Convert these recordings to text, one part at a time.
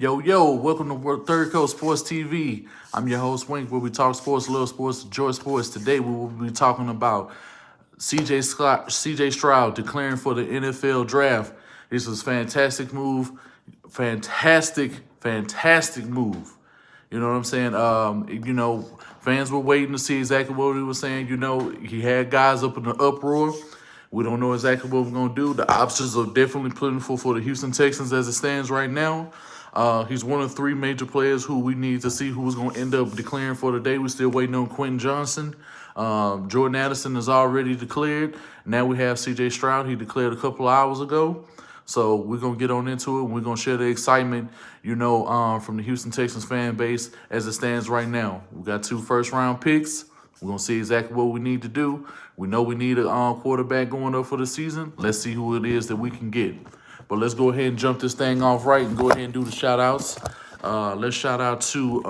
Yo, welcome to Third Coast Sports TV. I'm your host, Wink, where we talk sports, love sports, enjoy sports. Today, we will be talking about CJ Stroud declaring for the NFL draft. This was a fantastic move. Fantastic move. You know what I'm saying? Fans were waiting to see exactly what he was saying. He had guys up in the uproar. We don't know exactly what we're going to do. The options are definitely plentiful for the Houston Texans as it stands right now. He's one of three major players who we need to see who's going to end up declaring for the day. We're still waiting on Quentin Johnson. Jordan Addison is already declared. Now we have CJ Stroud. He declared a couple of hours ago. So we're going to get on into it. We're going to share the excitement, from the Houston Texans fan base as it stands right now. We got 2 first-round picks. We're going to see exactly what we need to do. We know we need a quarterback going up for the season. Let's see who it is that we can get. But let's go ahead and jump this thing off right and go ahead and do the shout-outs. Let's shout out to,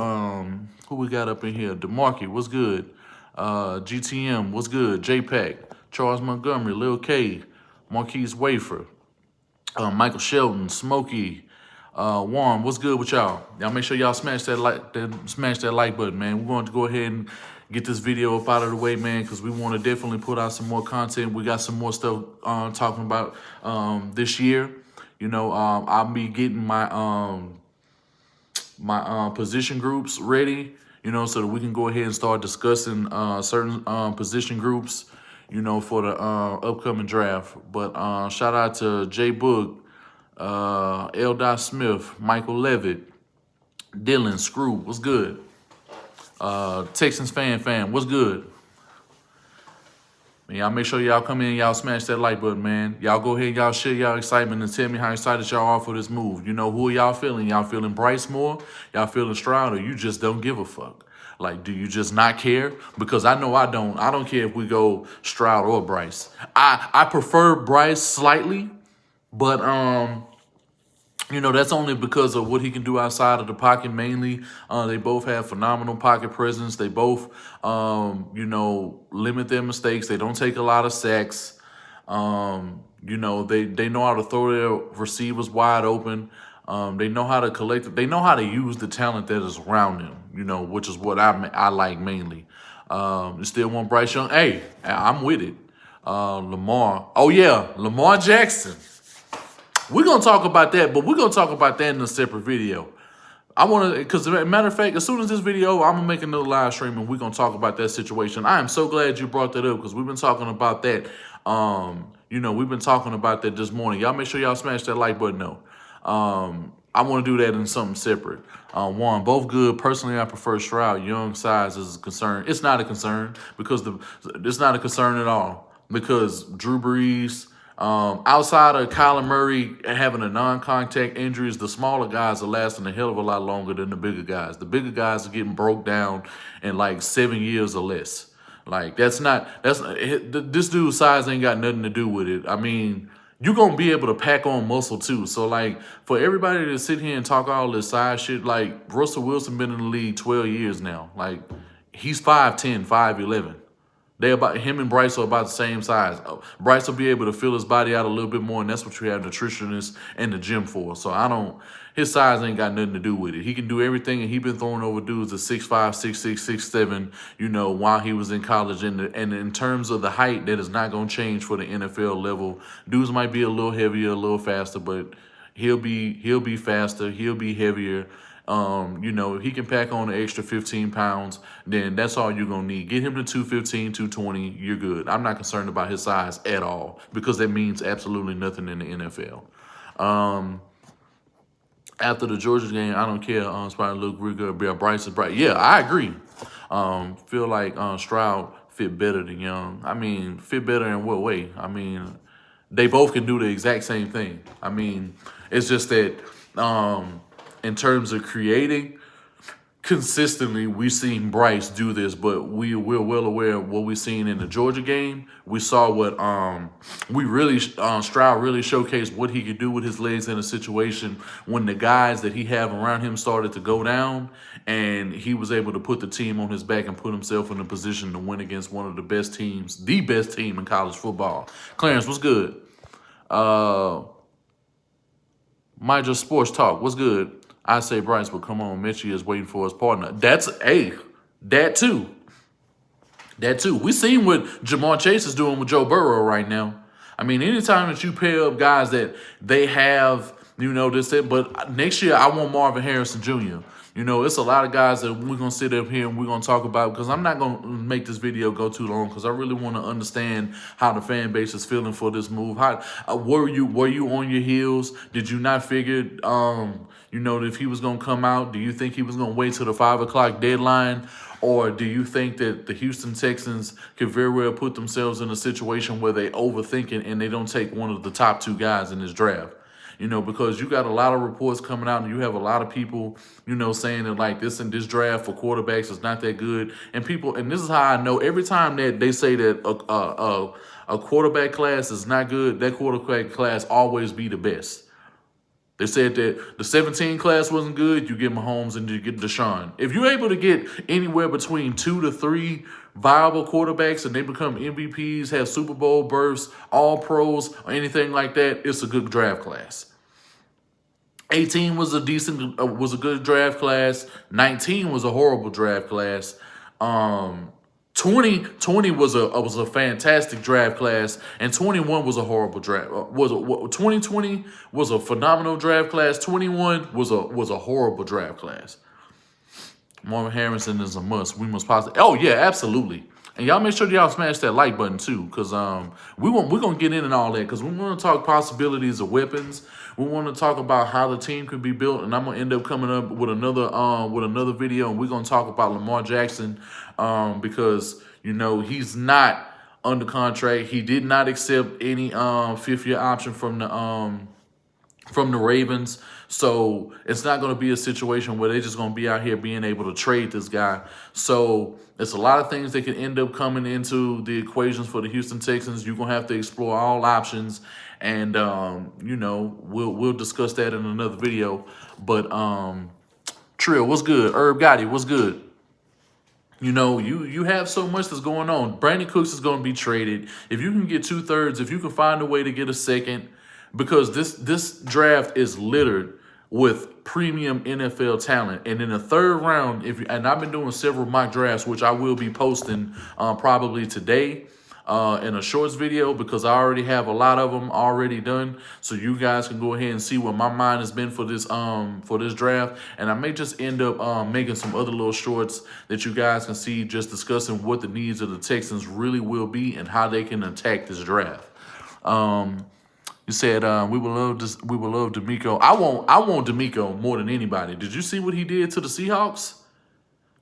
who we got up in here? DeMarkey, what's good? GTM, what's good? JPEG, Charles Montgomery, Lil K, Marquise Wafer, Michael Shelton, Smokey, Warren, what's good with y'all? Y'all make sure y'all smash that like button, man. We're going to go ahead and get this video up out of the way, man, because we want to definitely put out some more content. We got some more stuff talking about this year. I'll be getting my position groups ready, so that we can go ahead and start discussing certain position groups, for the upcoming draft. But shout out to Jay Boog, L. Smith, Michael Levitt, Dylan, Screw, what's good? Texans fan, what's good? Man, y'all make sure y'all come in, y'all smash that like button, man. Y'all go ahead, y'all share y'all excitement and tell me how excited y'all are for this move. Who are y'all feeling? Y'all feeling Bryce more? Y'all feeling Stroud, or you just don't give a fuck? Like, do you just not care? Because I know I don't. I don't care if we go Stroud or Bryce. I prefer Bryce slightly, but that's only because of what he can do outside of the pocket mainly. They both have phenomenal pocket presence. They both, limit their mistakes. They don't take a lot of sacks. They know how to throw their receivers wide open. They know how to collect it. They know how to use the talent that is around them, which is what I like mainly. You still want Bryce Young? Hey, I'm with it. Lamar. Oh, yeah, Lamar Jackson. We're going to talk about that, but we're going to talk about that in a separate video. I want to, because matter of fact, as soon as this video, I'm going to make another live stream and we're going to talk about that situation. I am so glad you brought that up because we've been talking about that. We've been talking about that this morning. Y'all make sure y'all smash that like button though. I want to do that in something separate. One, both good. Personally, I prefer Stroud. Young size is a concern. It's not a concern because it's not a concern at all because Drew Brees, outside of Kyler Murray having a non-contact injuries, the smaller guys are lasting a hell of a lot longer than the bigger guys. The bigger guys are getting broke down in like 7 years or less. Like this dude's size ain't got nothing to do with it. I mean, you're going to be able to pack on muscle too. So like for everybody to sit here and talk all this size shit, like Russell Wilson been in the league 12 years now. Like he's 5'10", 5'11". Him and Bryce are about the same size. Bryce will be able to fill his body out a little bit more, and that's what you have nutritionists in the gym for. So his size ain't got nothing to do with it. He can do everything, and he been throwing over dudes at 6'5", 6'6", 6'7", while he was in college. And in terms of the height, that is not going to change for the NFL level. Dudes might be a little heavier, a little faster, but he'll be faster, he'll be heavier. If he can pack on an extra 15 pounds, then that's all you're going to need. Get him to 215, 220, you're good. I'm not concerned about his size at all because that means absolutely nothing in the NFL. After the Georgia game, I don't care. It's probably look real good. Bryce is bright. Yeah, I agree. Feel like Stroud fit better than Young. I mean, fit better in what way? I mean, they both can do the exact same thing. I mean, it's just that in terms of creating, consistently, we've seen Bryce do this, but we're well aware of what we've seen in the Georgia game. We saw what Stroud really showcased what he could do with his legs in a situation when the guys that he have around him started to go down, and he was able to put the team on his back and put himself in a position to win against one of the best teams, the best team in college football. Clarence, what's good? My Just Sports Talk, what's good? I say Bryce, but come on, Mitchie is waiting for his partner. That too. That too. We seen what Jamar Chase is doing with Joe Burrow right now. I mean, anytime that you pair up guys that they have, this, that, but next year I want Marvin Harrison Jr. It's a lot of guys that we're going to sit up here and we're going to talk about, because I'm not going to make this video go too long, because I really want to understand how the fan base is feeling for this move. How were you on your heels? Did you not figure, if he was going to come out? Do you think he was going to wait till the 5 o'clock deadline? Or do you think that the Houston Texans could very well put themselves in a situation where they overthink it and they don't take one of the top 2 guys in this draft? Because you got a lot of reports coming out and you have a lot of people, saying that like this draft for quarterbacks is not that good. And this is how I know, every time that they say that a quarterback class is not good, that quarterback class always be the best. They said that the 17 class wasn't good, you get Mahomes and you get Deshaun. If you're able to get anywhere between 2 to 3 viable quarterbacks and they become MVPs, have Super Bowl berths, all pros, or anything like that, it's a good draft class. 18 was a good draft class. 19 was a horrible draft class. 20 was a fantastic draft class, and 21 was a horrible draft. 2020 was a phenomenal draft class. 21 was a horrible draft class. Marvin Harrison is a must. We must possibly. Oh yeah, absolutely. And y'all make sure y'all smash that like button too, because we're gonna get in and all that, because we want to talk possibilities of weapons. We want to talk about how the team could be built, and I'm gonna end up coming up with another video, and we're gonna talk about Lamar Jackson, because he's not under contract. He did not accept any 5th-year option from the Ravens. So it's not going to be a situation where they're just going to be out here being able to trade this guy. So it's a lot of things that can end up coming into the equations for the Houston Texans. You're going to have to explore all options. And, we'll discuss that in another video. But Trill, what's good? Herb Gotti, what's good? You have so much that's going on. Brandon Cooks is going to be traded. If you can get 2/3, if you can find a way to get a second, because this draft is littered with premium NFL talent. And in the 3rd round, and I've been doing several mock drafts, which I will be posting probably today in a shorts video, because I already have a lot of them already done. So you guys can go ahead and see what my mind has been for this draft. And I may just end up making some other little shorts that you guys can see, just discussing what the needs of the Texans really will be and how they can attack this draft. You said we would love D'Amico. I want D'Amico more than anybody. Did you see what he did to the Seahawks?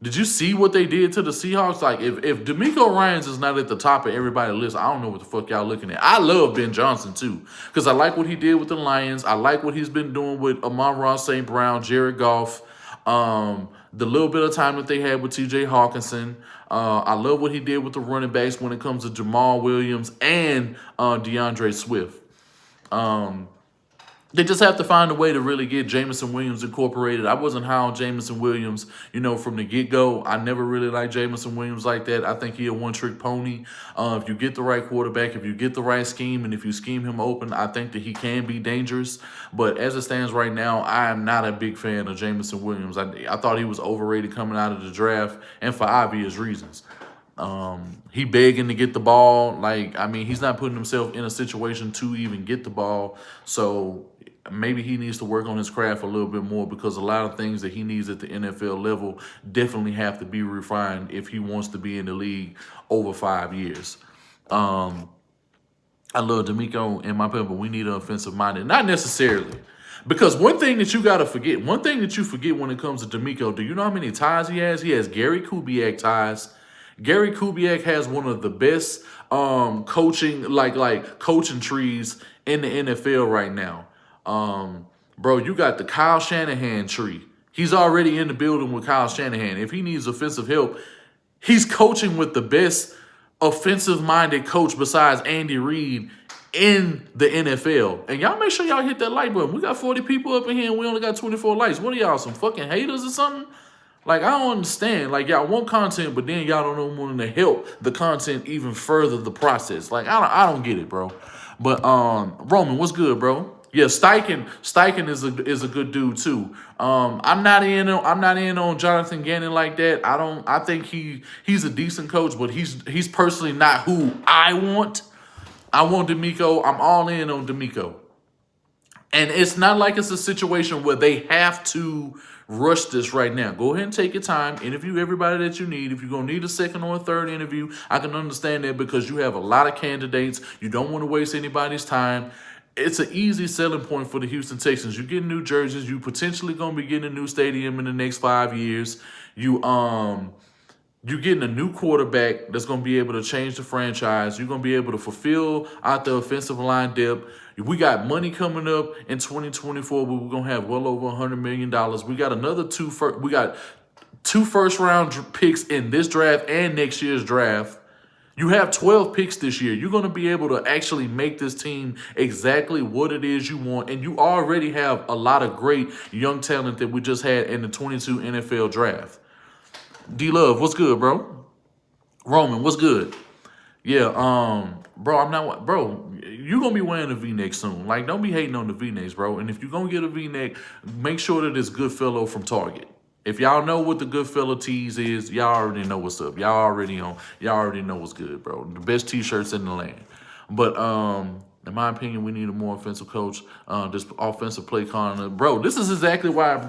Did you see what they did to the Seahawks? Like, if D'Amico Ryans is not at the top of everybody's list, I don't know what the fuck y'all looking at. I love Ben Johnson too, because I like what he did with the Lions. I like what he's been doing with Amon-Ra St. Brown, Jared Goff. The little bit of time that they had with T.J. Hawkinson. I love what he did with the running backs when it comes to Jamal Williams and DeAndre Swift. They just have to find a way to really get Jameson Williams incorporated. I wasn't high on Jameson Williams, from the get-go. I never really liked Jameson Williams like that. I think he a one-trick pony. If you get the right quarterback, if you get the right scheme, and if you scheme him open, I think that he can be dangerous. But as it stands right now, I am not a big fan of Jameson Williams. I thought he was overrated coming out of the draft, and for obvious reasons. He begging to get the ball. He's not putting himself in a situation to even get the ball. So maybe he needs to work on his craft a little bit more, because a lot of things that he needs at the NFL level definitely have to be refined if he wants to be in the league over 5 years. I love D'Amico and my people. We need an offensive minded. Not necessarily. Because one thing that you got to forget, when it comes to D'Amico, do you know how many ties he has? He has Gary Kubiak ties. Gary Kubiak has one of the best coaching trees in the NFL right now. Bro, you got the Kyle Shanahan tree. He's already in the building with Kyle Shanahan. If he needs offensive help, he's coaching with the best offensive-minded coach besides Andy Reid in the NFL. And y'all make sure y'all hit that like button. We got 40 people up in here and we only got 24 likes. What are y'all, some fucking haters or something? I don't understand. Y'all want content, but then y'all don't want to help the content even further the process. I don't get it, bro. But Roman, what's good, bro? Yeah, Steichen is a good dude too. I'm not in on Jonathan Gannon like that. I think he's a decent coach, but he's personally not who I want. I want D'Amico. I'm all in on D'Amico. And it's not like it's a situation where they have to rush this right now. Go ahead and take your time. Interview everybody that you need. If you're going to need a second or a third interview, I can understand that because you have a lot of candidates. You don't want to waste anybody's time. It's an easy selling point for the Houston Texans. You get new jerseys. You potentially going to be getting a new stadium in the next 5 years. You're getting a new quarterback that's going to be able to change the franchise. You're going to be able to fulfill out the offensive line depth. We got money coming up in 2024, but we're going to have well over $100 million. We got two first-round picks in this draft and next year's draft. You have 12 picks this year. You're going to be able to actually make this team exactly what it is you want. And you already have a lot of great young talent that we just had in the 22 NFL draft. D-Love, what's good, bro? Roman, what's good? Yeah, bro, you're going to be wearing a V-neck soon. Like, don't be hating on the V-necks, bro. And if you're going to get a V-neck, make sure that it's Goodfellow from Target. If y'all know what the Goodfellow tees is, y'all already know what's up. Y'all already know what's good, bro. The best T-shirts in the land. But, in my opinion, we need a more offensive coach. This offensive play calling, bro. This is exactly why I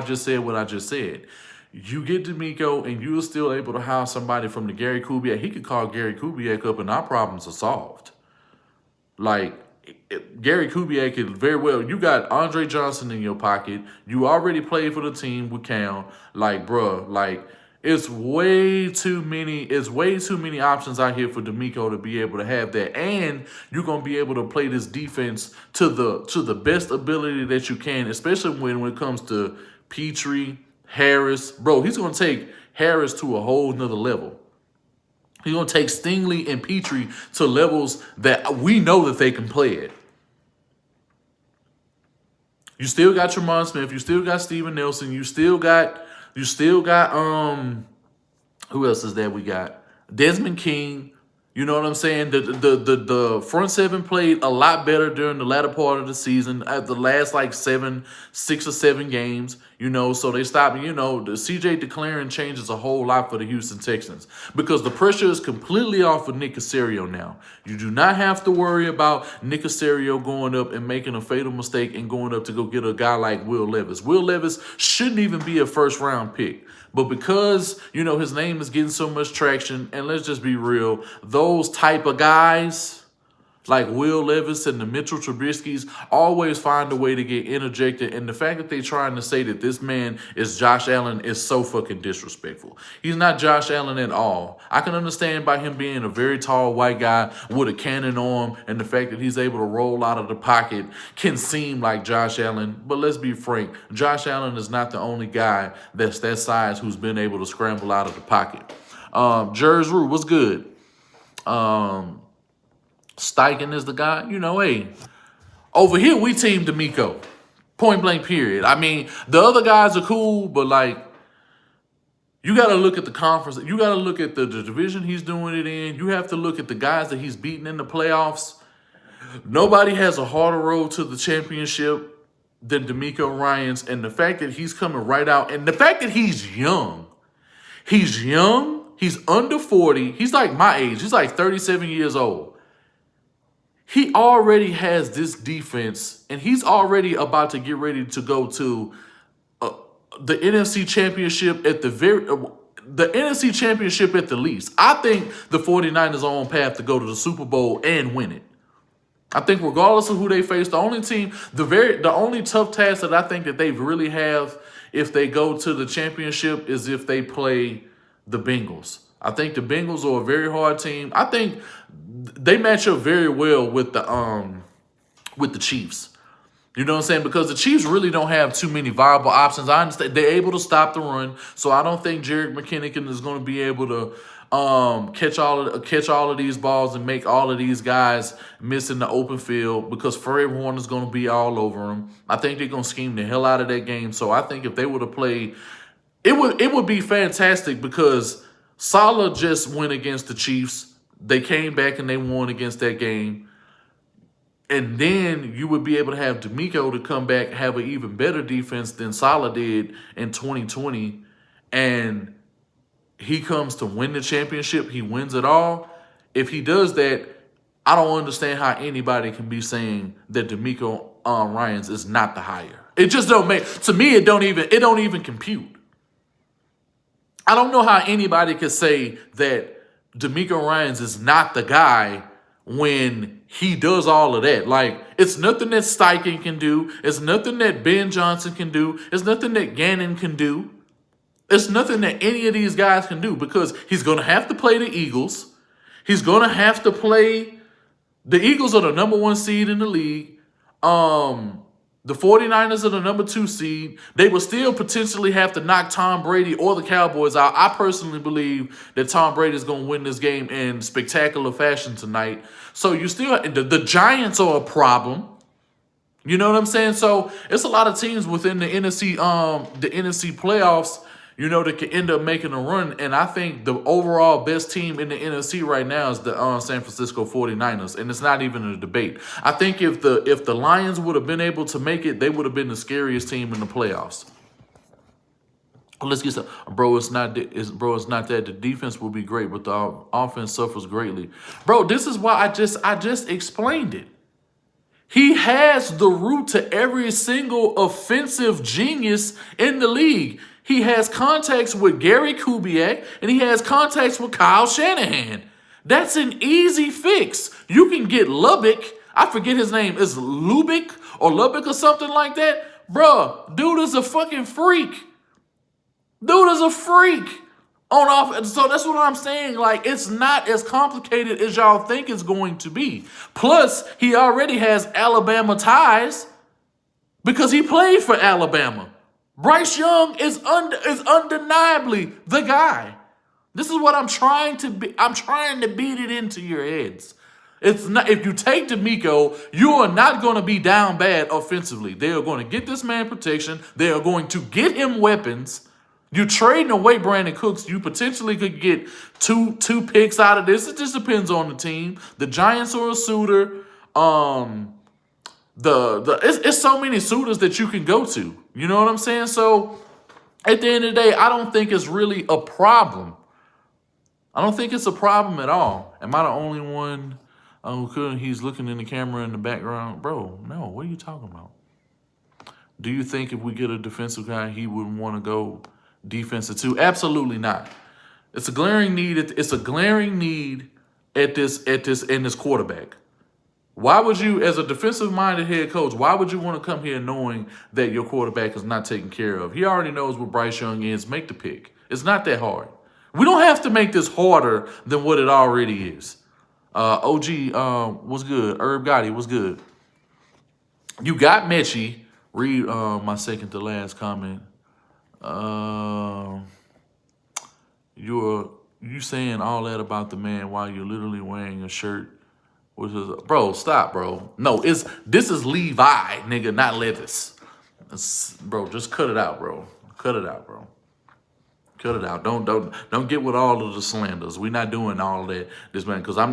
just said what I just said. You get D'Amico, and you're still able to hire somebody from the Gary Kubiak. He could call Gary Kubiak up, and our problems are solved. Like, Gary Kubiak could very well. You got Andre Johnson in your pocket. You already played for the team with Cam. Like, bruh, like, it's way too many options out here for D'Amico to be able to have that. And you're going to be able to play this defense to the best ability that you can, especially when it comes to Petrie, Harris. Bro, he's going to take Harris to a whole nother level. He's going to take Stingley and Petrie to levels that we know that they can play at. You still got Tremont Smith. You still got Steven Nelson. You still got who else is there we got? Desmond King. You know what I'm saying? The front seven played a lot better during the latter part of the season at the last like 6 or 7 games. You know, so they stopped. You know, the CJ declaring changes a whole lot for the Houston Texans because the pressure is completely off of Nick Caserio now. You do not have to worry about Nick Caserio going up and making a fatal mistake and going up to go get a guy like Will Levis. Will Levis shouldn't even be a first-round pick. But because, you know, his name is getting so much traction, and let's just be real, those type of guys like Will Levis and the Mitchell Trubiskys always find a way to get interjected. And the fact that they're trying to say that this man is Josh Allen is so fucking disrespectful. He's not Josh Allen at all. I can understand by him being a very tall white guy with a cannon arm, and the fact that he's able to roll out of the pocket can seem like Josh Allen. But let's be frank, Josh Allen is not the only guy that's that size who's been able to scramble out of the pocket. Jers Rue, what's good? Steichen is the guy. You know, hey, over here we team D'Amico. Point blank period. I mean, the other guys are cool, but like, you got to look at the conference. You got to look at the division he's doing it in. You have to look at the guys that he's beaten in the playoffs. Nobody has a harder road to the championship than D'Amico Ryans. And the fact that he's coming right out, and the fact that he's young, he's under 40. He's like my age. He's like 37 years old. He already has this defense, and he's already about to get ready to go to the NFC Championship at the NFC Championship at the least. I think the 49ers are on path to go to the Super Bowl and win it. I think regardless of who they face, the only tough task that I think that they really have if they go to the championship is if they play the Bengals. I think the Bengals are a very hard team. I think they match up very well with the Chiefs. You know what I'm saying? Because the Chiefs really don't have too many viable options. I understand they're able to stop the run, so I don't think Jerick McKinnon is going to be able to catch all of these balls and make all of these guys miss in the open field because Fred Warner is going to be all over them. I think they're going to scheme the hell out of that game. So I think if they would have played, it would be fantastic because Saleh just went against the Chiefs. They came back and they won against that game. And then you would be able to have D'Amico to come back, have an even better defense than Saleh did in 2020. And he comes to win the championship. He wins it all. If he does that, I don't understand how anybody can be saying that D'Amico Ryans is not the hire. It just don't make, to me, it don't even compute. I don't know how anybody could say that D'Amico Ryans is not the guy when he does all of that. Like, it's nothing that Steichen can do. It's nothing that Ben Johnson can do. It's nothing that Gannon can do. It's nothing that any of these guys can do because he's going to have to play the Eagles. He's going to have to play. The Eagles are the number 1 seed in the league. The 49ers are the number 2 seed. They will still potentially have to knock Tom Brady or the Cowboys out. I personally believe that Tom Brady is going to win this game in spectacular fashion tonight. So you still, the Giants are a problem. You know what I'm saying? So it's a lot of teams within the NFC playoffs, you know, that can end up making a run. And I think the overall best team in the NFC right now is the San Francisco 49ers. And it's not even a debate. I think if the Lions would have been able to make it, they would have been the scariest team in the playoffs. Let's get some, bro. It's not that. The defense will be great, but the offense suffers greatly, bro. This is why I just explained it. He has the root to every single offensive genius in the league. He has contacts with Gary Kubiak, and he has contacts with Kyle Shanahan. That's an easy fix. You can get Lubbock. I forget his name. Is Lubbock or something like that? Bruh, dude is a fucking freak. Dude is a freak on offense. So that's what I'm saying. Like, it's not as complicated as y'all think it's going to be. Plus, he already has Alabama ties because he played for Alabama. Bryce Young is undeniably the guy. This is what I'm trying to be. I'm trying to beat it into your heads. It's not, if you take D'Amico, you are not going to be down bad offensively. They are going to get this man protection. They are going to get him weapons. You trading away Brandon Cooks, you potentially could get two picks out of this. It just depends on the team. The Giants are a suitor. It's so many suitors that you can go to. You know what I'm saying? So at the end of the day, I don't think it's really a problem. I don't think it's a problem at all. Am I the only one who couldn't? He's looking in the camera in the background. Bro, no, what are you talking about? Do you think if we get a defensive guy, he wouldn't want to go defensive too? Absolutely not. It's a glaring need. It's a glaring need in this quarterback. Why would you, as a defensive-minded head coach, why would you want to come here knowing that your quarterback is not taken care of? He already knows what Bryce Young is. Make the pick. It's not that hard. We don't have to make this harder than what it already is. OG was good. Herb Gotti was good. You got Mechie. Read my second to last comment. You saying all that about the man while you're literally wearing a shirt. Bro, stop, bro. No, this is Levi, nigga, not Levis. Bro, just cut it out, bro. Cut it out, bro. Cut it out. Don't get with all of the slanders. We're not doing all of that, this man, because I'm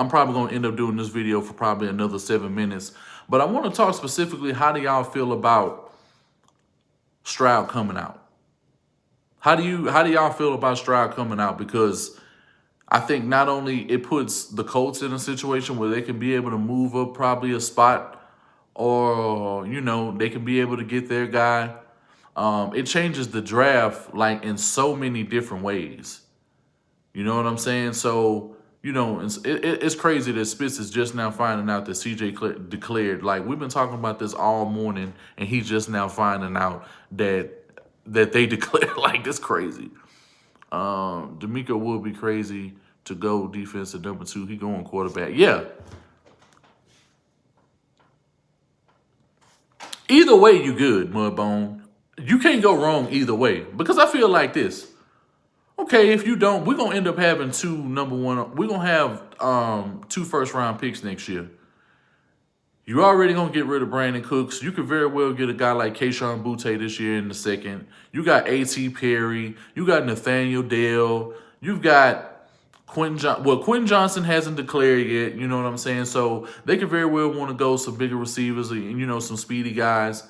probably gonna end up doing this video for probably another 7 minutes. But I want to talk specifically, how do y'all feel about Stroud coming out? How do y'all feel about Stroud coming out? Because I think not only it puts the Colts in a situation where they can be able to move up probably a spot, or, you know, they can be able to get their guy. It changes the draft, like, in so many different ways. You know what I'm saying? So, you know, it's crazy that Spitz is just now finding out that CJ declared. Like, we've been talking about this all morning, and he's just now finding out that they declared. Like, this crazy. D'Amico would be crazy to go defense at number 2. He going quarterback. Yeah. Either way, you good, Mudbone. You can't go wrong either way. Because I feel like this. Okay, if you don't, we're going to end up having 2 number 1. We're going to have 2 first-round picks next year. You're already going to get rid of Brandon Cooks. You could very well get a guy like Kayshon Boutte this year in the second. You got A.T. Perry. You got Nathaniel Dale. You've got Quentin Johnson hasn't declared yet. You know what I'm saying? So they could very well want to go some bigger receivers, and some speedy guys,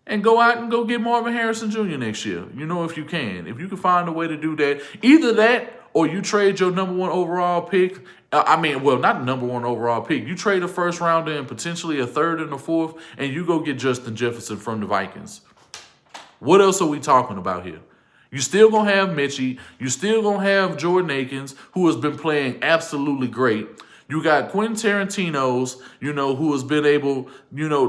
and go out and go get Marvin Harrison Jr. next year. If you can find a way to do that, either that or you trade your number 1 overall pick. Not the number 1 overall pick. You trade a first rounder and potentially a third and a fourth, and you go get Justin Jefferson from the Vikings. What else are we talking about here? You still going to have Mitchie. You still going to have Jordan Akins, who has been playing absolutely great. You got Quentin Tarantino's, who has been able,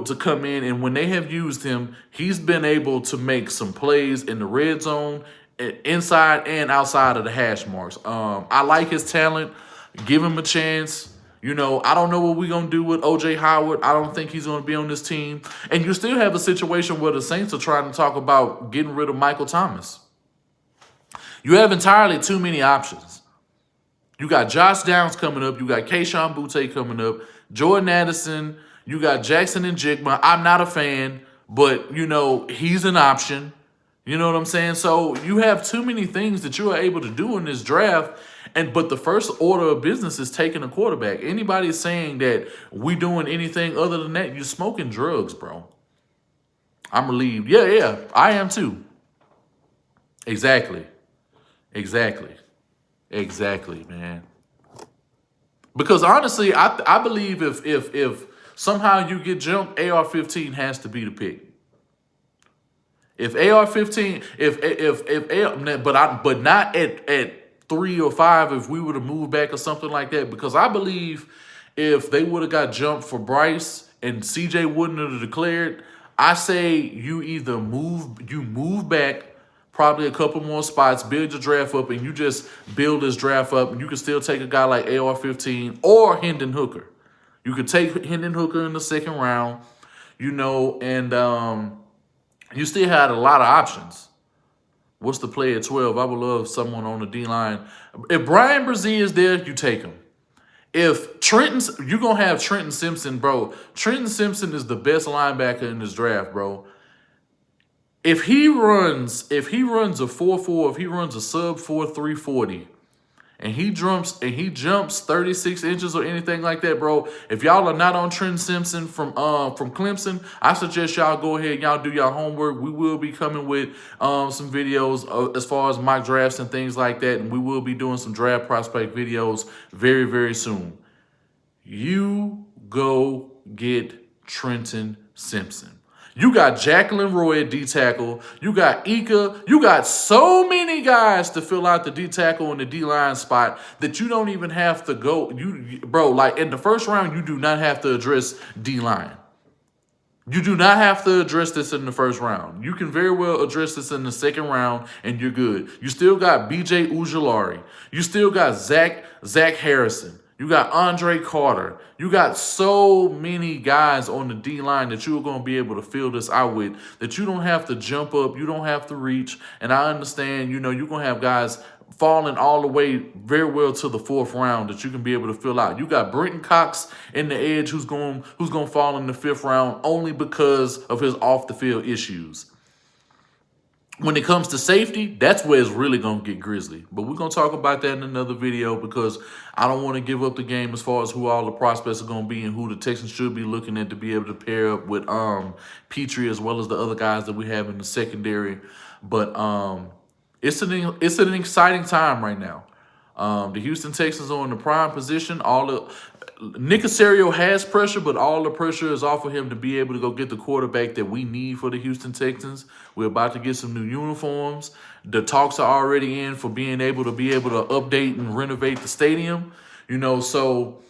to come in. And when they have used him, he's been able to make some plays in the red zone, inside and outside of the hash marks. I like his talent. Give him a chance. I don't know what we're going to do with O.J. Howard. I don't think he's going to be on this team. And you still have a situation where the Saints are trying to talk about getting rid of Michael Thomas. You have entirely too many options. You got Josh Downs coming up. You got Kayshon Boutte coming up. Jordan Addison. You got Jackson and Jigma. I'm not a fan, but, he's an option. You know what I'm saying? So you have too many things that you are able to do in this draft. But the first order of business is taking a quarterback. Anybody saying that we doing anything other than that, you're smoking drugs, bro. I'm relieved. Yeah, I am too. Exactly, man. Because honestly, I believe if somehow you get jumped, AR-15 has to be the pick. If AR-15, but not at 3 or 5 if we were to move back or something like that. Because I believe if they would have got jumped for Bryce and CJ wouldn't have declared, I say you either move back probably a couple more spots, build your draft up, and you just build this draft up, and you can still take a guy like AR-15 or Hendon Hooker. You could take Hendon Hooker in the 2nd round, and you still had a lot of options. What's the play at 12? I would love someone on the D-line. If Brian Brzee is there, you take him. If you're going to have Trenton Simpson, bro. Trenton Simpson is the best linebacker in this draft, bro. If he runs a 4.4, if he runs a sub 4.340, and he jumps 36 inches or anything like that, bro. If y'all are not on Trenton Simpson from Clemson, I suggest y'all go ahead and y'all do your homework. We will be coming with some videos as far as mock drafts and things like that, and we will be doing some draft prospect videos very, very soon. You go get Trenton Simpson. You got Jacqueline Roy at D-tackle. You got Ika. You got so many guys to fill out the D-tackle and the D-line spot that you don't even have to go. Bro, like in the 1st round, you do not have to address D-line. You do not have to address this in the 1st round. You can very well address this in the 2nd round, and you're good. You still got B.J. Ujulari. You still got Zach Harrison. You got Andre Carter. You got so many guys on the D-line that you're going to be able to fill this out with that you don't have to jump up. You don't have to reach. And I understand, you're going to have guys falling all the way very well to the 4th round that you can be able to fill out. You got Brenton Cox in the edge who's going to fall in the 5th round only because of his off-the-field issues. When it comes to safety, that's where it's really going to get grisly. But we're going to talk about that in another video because I don't want to give up the game as far as who all the prospects are going to be and who the Texans should be looking at to be able to pair up with Petrie as well as the other guys that we have in the secondary. But it's an exciting time right now. The Houston Texans are in the prime position. Nick Caserio has pressure, but all the pressure is off of him to be able to go get the quarterback that we need for the Houston Texans. We're about to get some new uniforms. The talks are already in for being able to update and renovate the stadium. So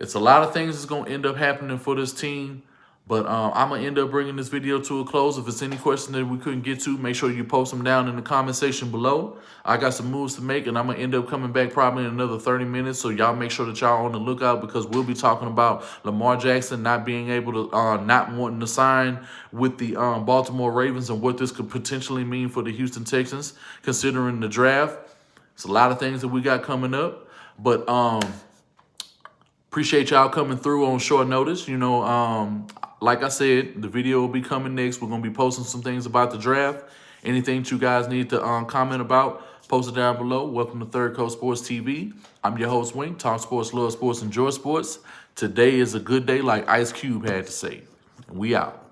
it's a lot of things that's going to end up happening for this team. But I'm going to end up bringing this video to a close. If it's any question that we couldn't get to, make sure you post them down in the comment section below. I got some moves to make, and I'm going to end up coming back probably in another 30 minutes. So y'all make sure that y'all on the lookout because we'll be talking about Lamar Jackson not being able to, not wanting to sign with the Baltimore Ravens and what this could potentially mean for the Houston Texans considering the draft. It's a lot of things that we got coming up. But Appreciate y'all coming through on short notice. You know, like I said, the video will be coming next. We're going to be posting some things about the draft. Anything that you guys need to comment about, post it down below. Welcome to Third Coast Sports TV. I'm your host, Wink. Talk sports, love sports, enjoy sports. Today is a good day, like Ice Cube had to say. We out.